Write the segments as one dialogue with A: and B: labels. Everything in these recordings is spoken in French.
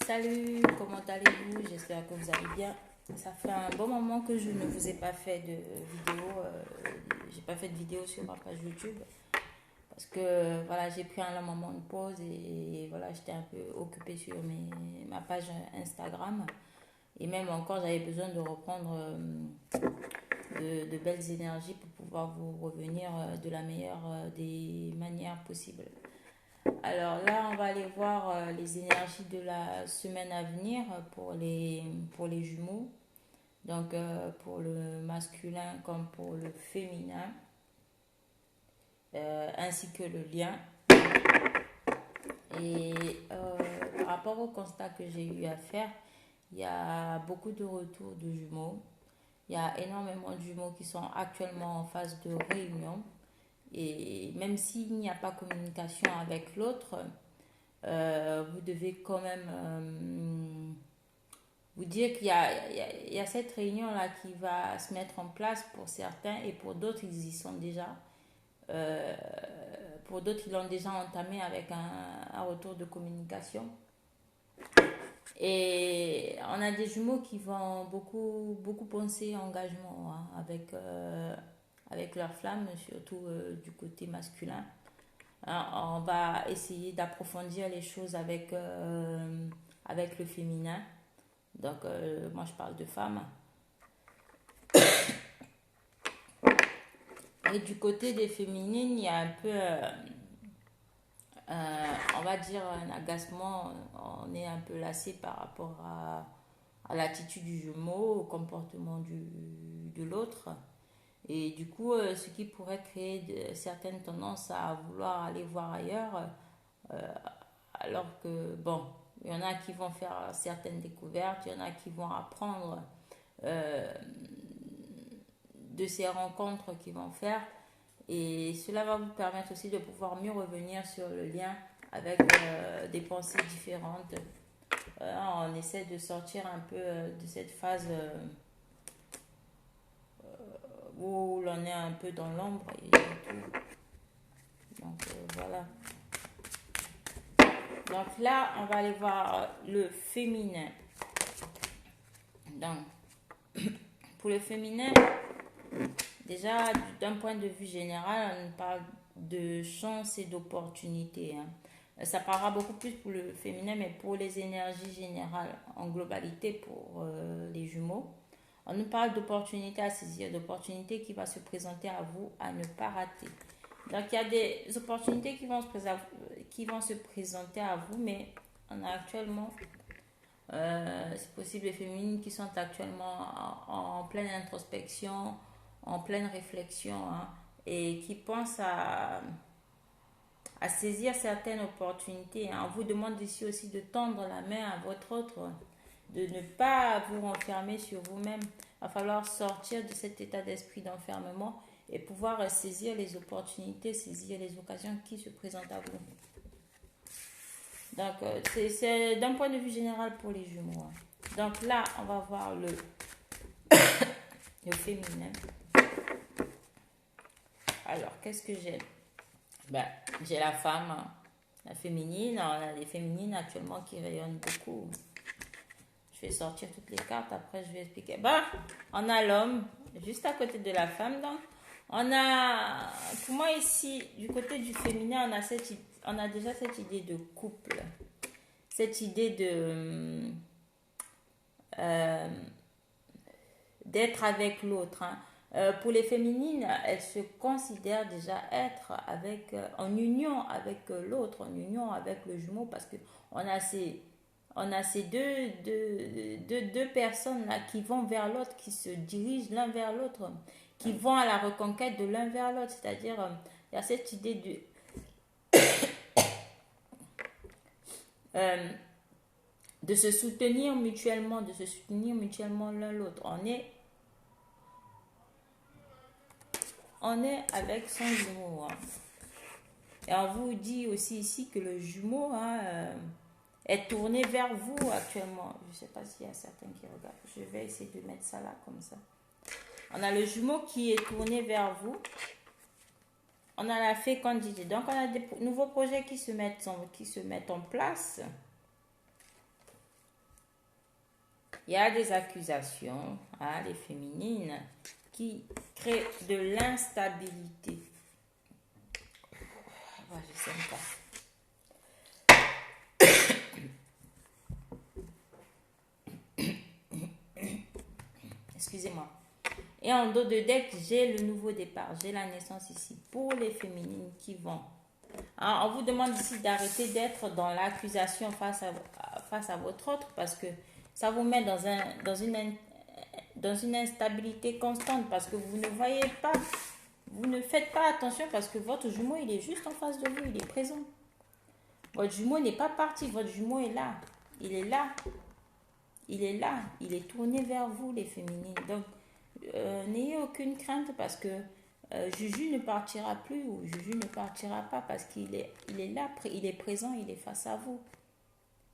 A: Salut, comment allez-vous? J'espère que vous allez bien. Ça fait un bon moment que je ne vous ai pas fait de vidéo. J'ai pas fait de vidéo sur ma page YouTube parce que voilà, j'ai pris un long moment de pause et voilà, j'étais un peu occupée sur ma page Instagram et même encore, j'avais besoin de reprendre de belles énergies pour pouvoir vous revenir de la meilleure des manières possibles. Alors là, on va aller voir les énergies de la semaine à venir pour les jumeaux. Donc pour le masculin comme pour le féminin, ainsi que le lien. Et par rapport au constat que j'ai eu à faire, il y a beaucoup de retours de jumeaux. Il y a énormément de jumeaux qui sont actuellement en phase de réunion. Et même s'il n'y a pas communication avec l'autre, vous devez quand même vous dire qu'il y a cette réunion-là qui va se mettre en place pour certains et pour d'autres, ils y sont déjà. Euh, pour d'autres, ils l'ont déjà entamé avec un retour de communication. Et on a des jumeaux qui vont beaucoup penser engagement hein, avec leur flamme, surtout du côté masculin. Hein, on va essayer d'approfondir les choses avec le féminin. Donc, moi, je parle de femmes. Et du côté des féminines, il y a un peu, on va dire, un agacement. On est un peu lassé par rapport à l'attitude du jumeau, au comportement de l'autre. Et du coup, ce qui pourrait créer certaines tendances à vouloir aller voir ailleurs, euh, alors que, bon, il y en a qui vont faire certaines découvertes, il y en a qui vont apprendre euh, de ces rencontres qu'ils vont faire. Et cela va vous permettre aussi de pouvoir mieux revenir sur le lien avec des pensées différentes. On essaie de sortir un peu de cette phase où l'on est un peu dans l'ombre et tout. Donc voilà. Donc là, on va aller voir le féminin. Donc, pour le féminin, déjà, d'un point de vue général, on parle de chance et d'opportunité. Hein. Ça parlera beaucoup plus pour le féminin, mais pour les énergies générales en globalité, pour les jumeaux, on nous parle d'opportunités à saisir, d'opportunités qui vont se présenter à vous à ne pas rater. Donc, il y a des opportunités qui vont se présenter à vous, mais on a actuellement c'est possible les féminines qui sont actuellement en pleine introspection, en pleine réflexion hein, et qui pensent à saisir certaines opportunités. Hein. On vous demande ici aussi de tendre la main à votre autre, de ne pas vous renfermer sur vous-même. Il va falloir sortir de cet état d'esprit d'enfermement et pouvoir saisir les opportunités, saisir les occasions qui se présentent à vous. Donc, c'est d'un point de vue général pour les jumeaux. Hein. Donc là, on va voir le féminin. Alors, qu'est-ce que j'ai? Ben, j'ai la femme, hein, la féminine. On a des féminines actuellement qui rayonnent beaucoup. Je vais sortir toutes les cartes, après je vais expliquer. Ben, on a l'homme, juste à côté de la femme. Donc, on a, pour moi ici, du côté du féminin, on a déjà cette idée de couple. Cette idée d'être avec l'autre. Hein. Pour les féminines, elles se considèrent déjà être en union avec l'autre, en union avec le jumeau, parce que on a ces deux personnes là qui vont vers l'autre, qui se dirigent l'un vers l'autre, qui vont à la reconquête de l'un vers l'autre. C'est-à-dire, il y a cette idée de se soutenir mutuellement, l'un l'autre. On est avec son jumeau. Hein. Et on vous dit aussi ici que le jumeau hein, est tourné vers vous actuellement. Je ne sais pas s'il y a certains qui regardent. Je vais essayer de mettre ça là comme ça. On a le jumeau qui est tourné vers vous. On a la fécondité. Donc on a des nouveaux projets qui se mettent en place. il y a des accusations, hein, les féminines, qui créent de l'instabilité. Ouais, je sais pas. Excusez-moi. Et en dos de deck, j'ai le nouveau départ. J'ai la naissance ici. Pour les féminines qui vont. Hein, on vous demande ici d'arrêter d'être dans l'accusation face à votre autre parce que ça vous met dans une instabilité constante parce que vous ne voyez pas, vous ne faites pas attention parce que votre jumeau, il est juste en face de vous, il est présent. Votre jumeau n'est pas parti, votre jumeau est là. Il est là. Il est là. Il est tourné vers vous, les féminines. Donc, n'ayez aucune crainte parce que Juju ne partira plus ou Juju ne partira pas parce qu'il est, il est là, il est présent, il est face à vous.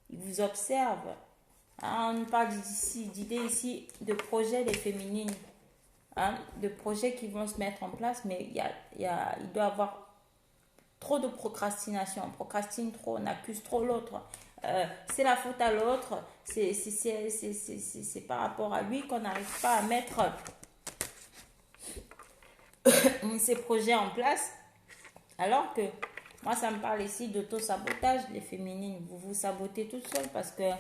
A: Il vous observe. Hein, on parle d'idées ici, de projets des féminines, hein, de projets qui vont se mettre en place, mais il doit y avoir trop de procrastination. On procrastine trop, on accuse trop l'autre. C'est la faute à l'autre. C'est par rapport à lui qu'on n'arrive pas à mettre ces projets en place. Alors que moi, ça me parle ici d'auto-sabotage, les féminines. Vous vous sabotez toute seule parce que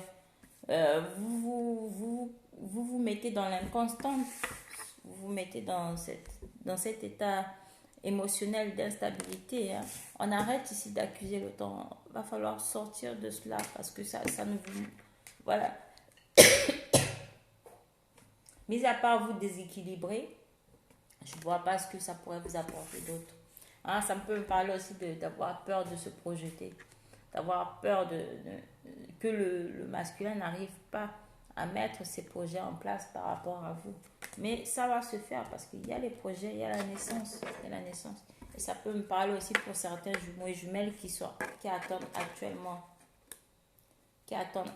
A: vous mettez dans l'inconstance. Vous vous mettez dans cet état émotionnel d'instabilité. Hein. On arrête ici d'accuser le temps. Il va falloir sortir de cela parce que ça ne vous... Voilà. Mis à part vous déséquilibrer, je ne vois pas ce que ça pourrait vous apporter d'autre. Hein, ça peut me parler aussi d'avoir peur de se projeter, d'avoir peur que le masculin n'arrive pas à mettre ses projets en place par rapport à vous. Mais ça va se faire parce qu'il y a les projets, il y a la naissance. Et ça peut me parler aussi pour certains jumeaux et jumelles qui attendent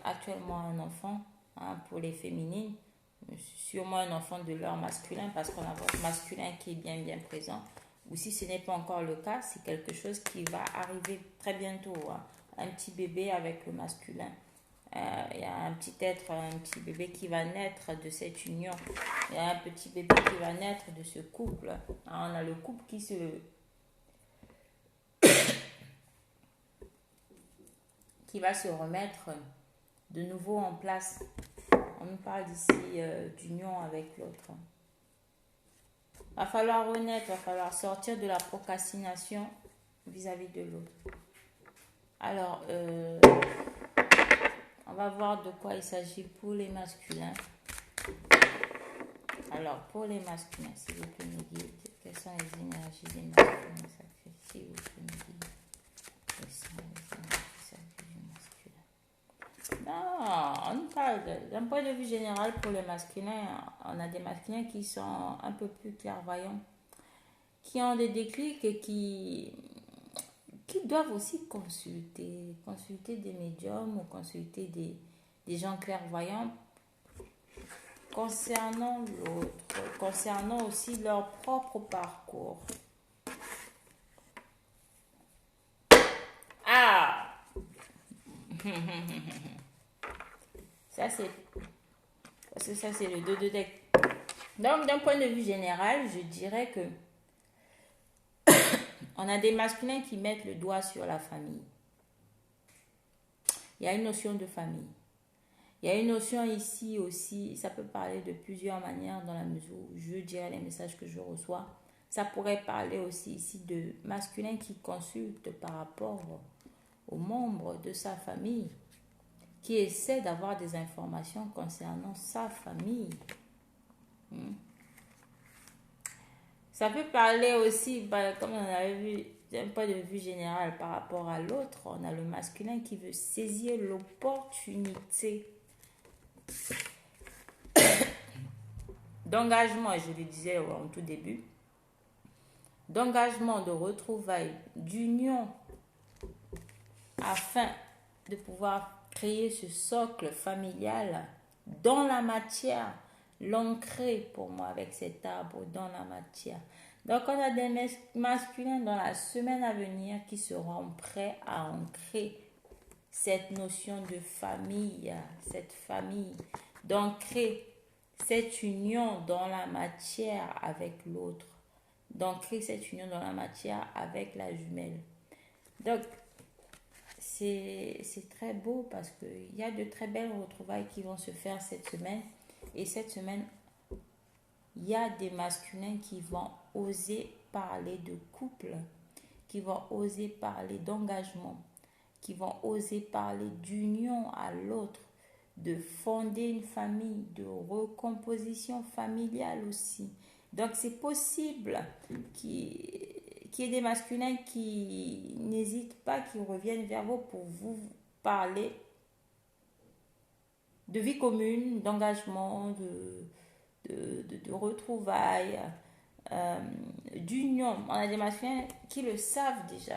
A: actuellement un enfant, hein, pour les féminines. Sûrement un enfant de leur masculin parce qu'on a votre masculin qui est bien présent. Ou si ce n'est pas encore le cas, c'est quelque chose qui va arriver très bientôt. Hein. Un petit bébé avec le masculin. Il y a un petit bébé qui va naître de cette union. Il y a un petit bébé qui va naître de ce couple. On a le couple qui va se remettre de nouveau en place. On nous parle d'ici d'union avec l'autre. Va falloir honnête, va falloir sortir de la procrastination vis-à-vis de l'autre. Alors, on va voir de quoi il s'agit pour les masculins. Alors, pour les masculins, s'il vous plaît, me guide, quelles sont les énergies des masculins sacrés? S'il vous plaît, me guide, quelles sont les énergies sacrées du masculin? Non, on nous parle d'un point de vue général pour les masculins. On a des masculins qui sont un peu plus clairvoyants, qui ont des déclics et qui doivent aussi consulter des médiums ou consulter des gens clairvoyants concernant l'autre, concernant aussi leur propre parcours. Ah ça c'est le 2 de deck. Donc d'un point de vue général, je dirais que on a des masculins qui mettent le doigt sur la famille. Il y a une notion de famille. Il y a une notion ici aussi, ça peut parler de plusieurs manières dans la mesure où je dirais les messages que je reçois. Ça pourrait parler aussi ici de masculin qui consulte par rapport aux membres de sa famille, qui essaie d'avoir des informations concernant sa famille. Ça peut parler aussi, comme on avait vu, d'un point de vue général par rapport à l'autre, on a le masculin qui veut saisir l'opportunité d'engagement, je le disais en tout début, d'engagement, de retrouvailles, d'union, afin de pouvoir créer ce socle familial dans la matière, l'ancrer pour moi avec cet arbre dans la matière. Donc on a des masculins dans la semaine à venir qui seront prêts à ancrer cette notion de famille, cette famille. d'ancrer cette union dans la matière avec l'autre, d'ancrer cette union dans la matière avec la jumelle. Donc, c'est très beau parce qu'il y a de très belles retrouvailles qui vont se faire cette semaine. Et cette semaine, il y a des masculins qui vont oser parler de couple, qui vont oser parler d'engagement, qui vont oser parler d'union à l'autre, de fonder une famille, de recomposition familiale aussi. Donc c'est possible qu'il y ait des masculins qui n'hésitent pas, qui reviennent vers vous pour vous parler de vie commune, d'engagement, de retrouvailles, d'union. On a des masculins qui le savent déjà,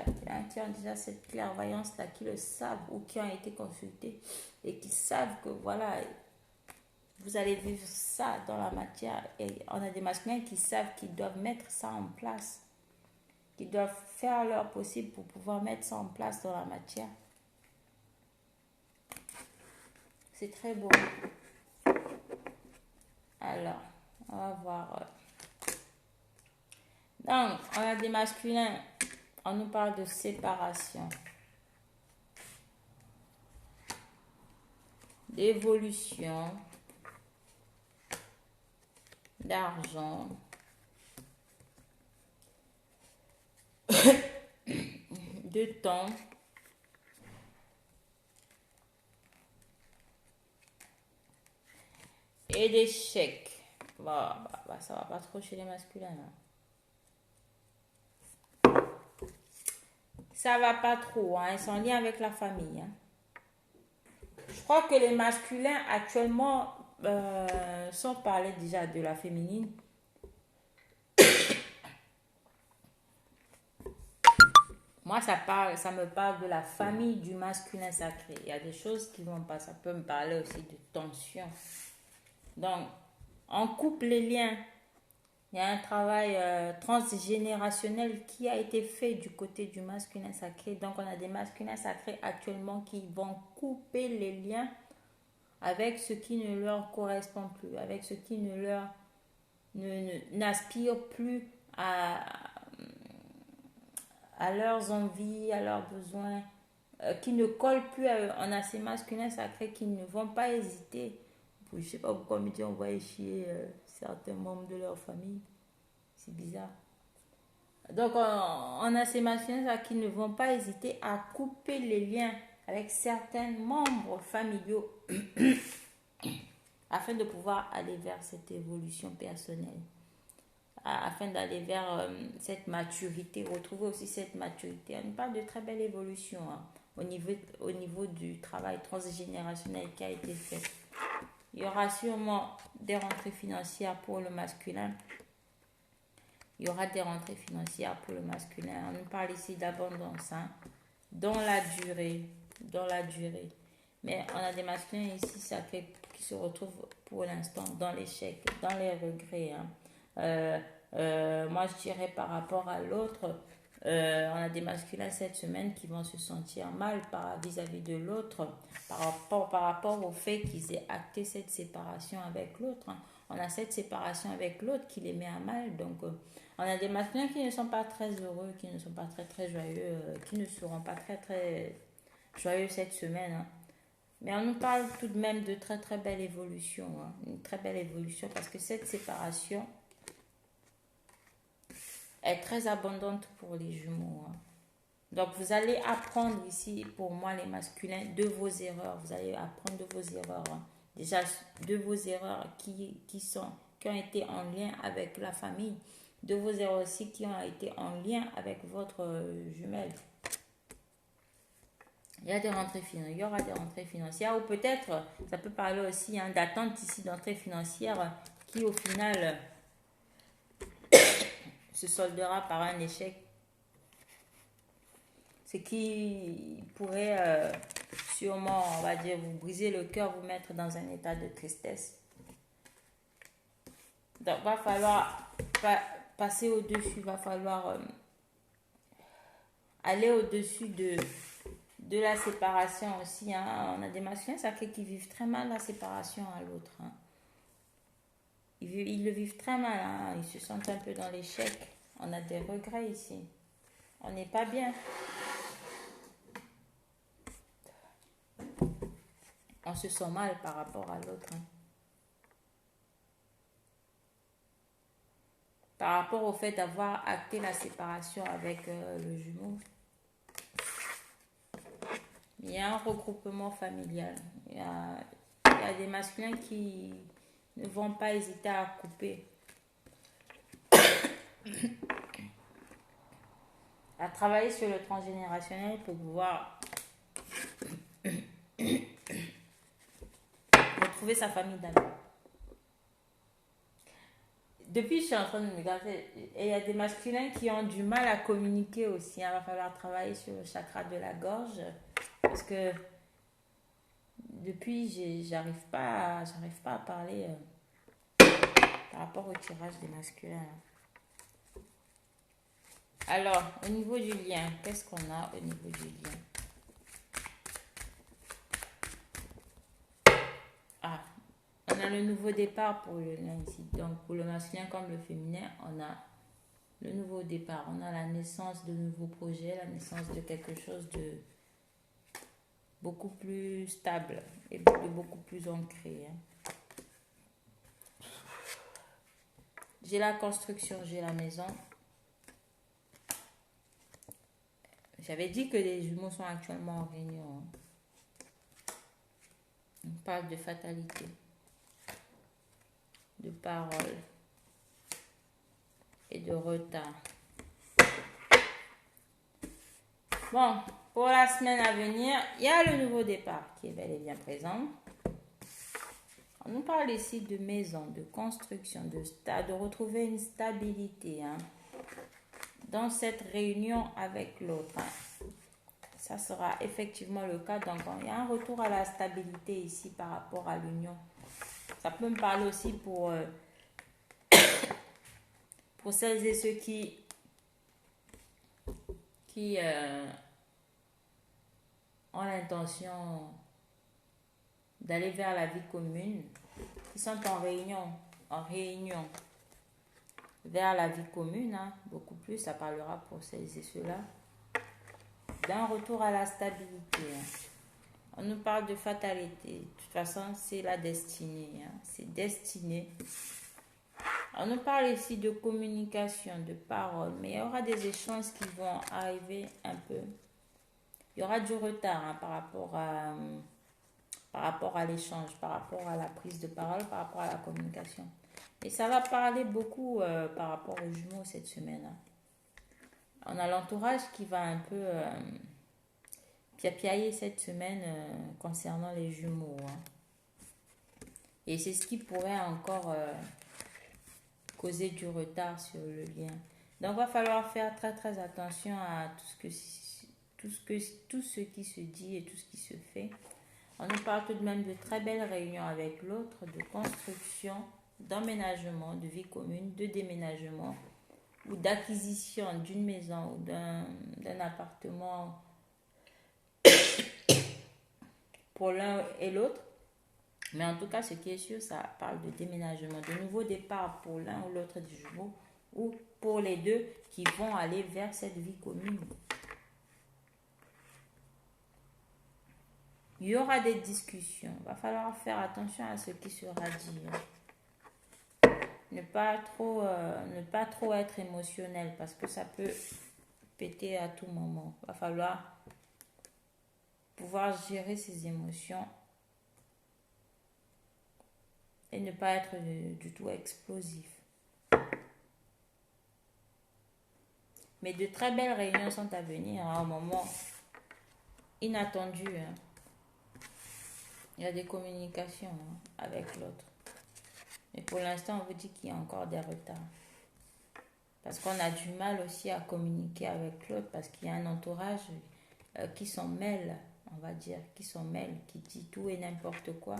A: qui ont déjà cette clairvoyance-là, qui le savent ou qui ont été consultés et qui savent que voilà, vous allez vivre ça dans la matière. Et on a des masculins qui savent qu'ils doivent mettre ça en place, qu'ils doivent faire leur possible pour pouvoir mettre ça en place dans la matière. C'est très beau. Alors, on va voir. Donc, on a des masculins, on nous parle de séparation, d'évolution, d'argent, de temps, et d'échecs. Ça va pas trop chez les masculins. Hein. Ça va pas trop, hein. Ils sont liés avec la famille. Hein. Je crois que les masculins actuellement, sans parler déjà de la féminine, moi ça me parle de la famille du masculin sacré. Il y a des choses qui vont pas, ça peut me parler aussi de tension. Donc, on coupe les liens. Il y a un travail transgénérationnel qui a été fait du côté du masculin sacré. Donc, on a des masculins sacrés actuellement qui vont couper les liens avec ce qui ne leur correspond plus, avec ce qui ne leur n'aspire plus à leurs envies, à leurs besoins, qui ne collent plus à eux. On a ces masculins sacrés qui ne vont pas hésiter. Je ne sais pas pourquoi me dire on va chier certains membres de leur famille. C'est bizarre. Donc, on a ces masculins qui ne vont pas hésiter à couper les liens avec certains membres familiaux afin de pouvoir aller vers cette évolution personnelle, afin d'aller vers cette maturité, retrouver aussi cette maturité. On parle de très belle évolution hein, au niveau du travail transgénérationnel qui a été fait. Il y aura sûrement des rentrées financières pour le masculin. Il y aura des rentrées financières pour le masculin. On nous parle ici d'abondance, hein, dans la durée. Mais on a des masculins ici sacrés qui se retrouvent pour l'instant dans l'échec, dans les regrets. Hein. Moi, je dirais par rapport à l'autre, on a des masculins cette semaine qui vont se sentir mal vis-à-vis de l'autre par rapport au fait qu'ils aient acté cette séparation avec l'autre. Hein. On a cette séparation avec l'autre qui les met à mal. Donc, on a des masculins qui ne sont pas très heureux, qui ne sont pas très, très joyeux, qui ne seront pas très, très joyeux cette semaine. Hein. Mais on nous parle tout de même de très, très belle évolution. Hein. Une très belle évolution parce que cette séparation est très abondante pour les jumeaux. Hein. Donc, vous allez apprendre ici, pour moi, les masculins, de vos erreurs. Vous allez apprendre de vos erreurs. Hein. Déjà, de vos erreurs qui ont été en lien avec la famille. De vos erreurs aussi qui ont été en lien avec votre jumelle. Il y aura des rentrées financières. Ou peut-être, ça peut parler aussi hein, d'attente ici d'entrée financière qui, au final, se soldera par un échec. Ce qui pourrait sûrement, on va dire, vous briser le cœur, vous mettre dans un état de tristesse. Donc, il va falloir passer au-dessus, il va falloir aller au-dessus de de la séparation aussi. Hein. On a des masculins sacrés qui vivent très mal la séparation à l'autre. Hein. Ils le vivent très mal. Hein. Ils se sentent un peu dans l'échec. On a des regrets ici. On n'est pas bien. On se sent mal par rapport à l'autre. Hein. Par rapport au fait d'avoir acté la séparation avec le jumeau. Il y a un regroupement familial. Il y a des masculins qui ne vont pas hésiter à couper. À travailler sur le transgénérationnel pour pouvoir retrouver sa famille d'abord. Depuis, je suis en train de me regarder. Et il y a des masculins qui ont du mal à communiquer aussi. Il va falloir travailler sur le chakra de la gorge. Parce que depuis, j'arrive pas à parler par rapport au tirage des masculins. Alors, au niveau du lien, qu'est-ce qu'on a au niveau du lien? Ah, on a le nouveau départ pour le lien ici. Donc, pour le masculin comme le féminin, on a le nouveau départ. On a la naissance de nouveaux projets, la naissance de quelque chose de beaucoup plus stable et de beaucoup plus ancré. Hein. J'ai la construction, j'ai la maison. J'avais dit que les jumeaux sont actuellement en réunion. On parle de fatalité, de parole et de retard. Bon, pour la semaine à venir, il y a le nouveau départ qui est bel et bien présent. On nous parle ici de maison, de construction, de retrouver une stabilité. Hein. Dans cette réunion avec l'autre. Hein. Ça sera effectivement le cas. Donc, il y a un retour à la stabilité ici par rapport à l'union. Ça peut me parler aussi pour celles et ceux qui ont l'intention d'aller vers la vie commune, qui sont en réunion vers la vie commune, hein, beaucoup plus, ça parlera pour celles et ceux-là, d'un retour à la stabilité. Hein. On nous parle de fatalité. De toute façon, c'est la destinée. Hein. C'est destiné. On nous parle ici de communication, de parole, mais il y aura des échanges qui vont arriver un peu. Il y aura du retard hein, par rapport à l'échange, par rapport à la prise de parole, par rapport à la communication. Et ça va parler beaucoup par rapport aux jumeaux cette semaine. Hein. On a l'entourage qui va un peu piapiailler cette semaine concernant les jumeaux. Hein. Et c'est ce qui pourrait encore causer du retard sur le lien. Donc, il va falloir faire très très attention à tout ce qui se dit et tout ce qui se fait. On nous parle tout de même de très belles réunions avec l'autre, de construction, d'emménagement, de vie commune, de déménagement ou d'acquisition d'une maison ou d'un appartement pour l'un et l'autre. Mais en tout cas, ce qui est sûr, ça parle de déménagement, de nouveau départ pour l'un ou l'autre des jumeaux ou pour les deux qui vont aller vers cette vie commune. Il y aura des discussions. Il va falloir faire attention à ce qui sera dit. Ne pas trop être émotionnel parce que ça peut péter à tout moment. Il va falloir pouvoir gérer ses émotions et ne pas être du tout explosif. Mais de très belles réunions sont à venir à un moment inattendu. Hein. Il y a des communications avec l'autre. Mais pour l'instant, on vous dit qu'il y a encore des retards. Parce qu'on a du mal aussi à communiquer avec l'autre parce qu'il y a un entourage qui s'en mêle, on va dire, qui dit tout et n'importe quoi.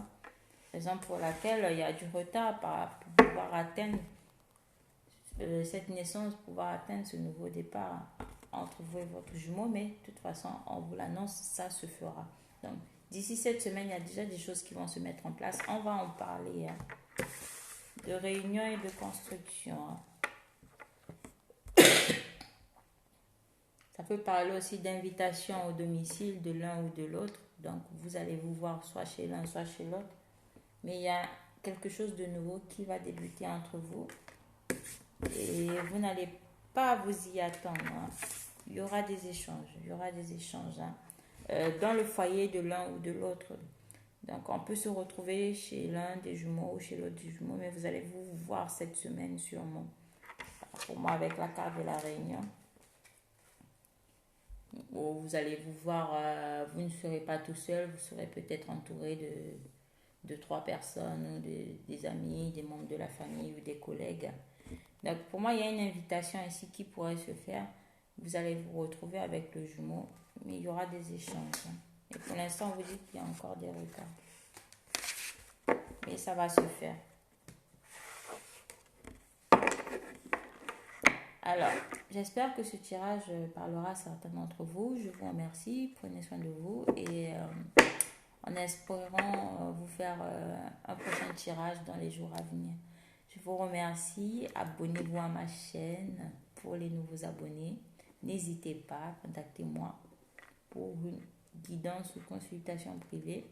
A: Raison pour laquelle il y a du retard pour pouvoir atteindre cette naissance, pouvoir atteindre ce nouveau départ. entre vous et votre jumeau, mais de toute façon, on vous l'annonce, ça se fera. Donc, d'ici cette semaine, il y a déjà des choses qui vont se mettre en place. On va en parler de réunion et de construction. Ça peut parler aussi d'invitation au domicile de l'un ou de l'autre. Donc, vous allez vous voir soit chez l'un, soit chez l'autre. Mais il y a quelque chose de nouveau qui va débuter entre vous. Et vous n'allez pas vous y attendre. Il y aura des échanges. Il y aura des échanges dans le foyer de l'un ou de l'autre. Donc, on peut se retrouver chez l'un des jumeaux ou chez l'autre des jumeaux. Mais vous allez vous voir cette semaine sûrement. Pour moi, avec la carte de la réunion. Vous allez vous voir, vous ne serez pas tout seul, vous serez peut-être entouré de 3 personnes, des amis, des membres de la famille ou des collègues. Donc pour moi, il y a une invitation ici qui pourrait se faire. Vous allez vous retrouver avec le jumeau, mais il y aura des échanges. Et pour l'instant, vous dites qu'il y a encore des retards. Mais ça va se faire. Alors, j'espère que ce tirage parlera à certains d'entre vous. Je vous remercie. Prenez soin de vous et en espérant vous faire un prochain tirage dans les jours à venir. Je vous remercie. Abonnez-vous à ma chaîne pour les nouveaux abonnés. N'hésitez pas, contactez-moi pour une guidance ou consultation privée.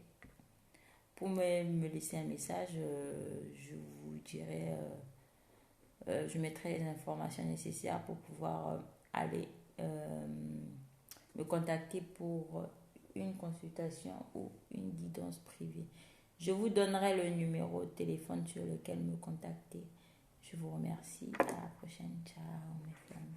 A: Pour me laisser un message, je vous dirai... je mettrai les informations nécessaires pour pouvoir aller me contacter pour une consultation ou une guidance privée. Je vous donnerai le numéro de téléphone sur lequel me contacter. Je vous remercie. À la prochaine. Ciao mes femmes.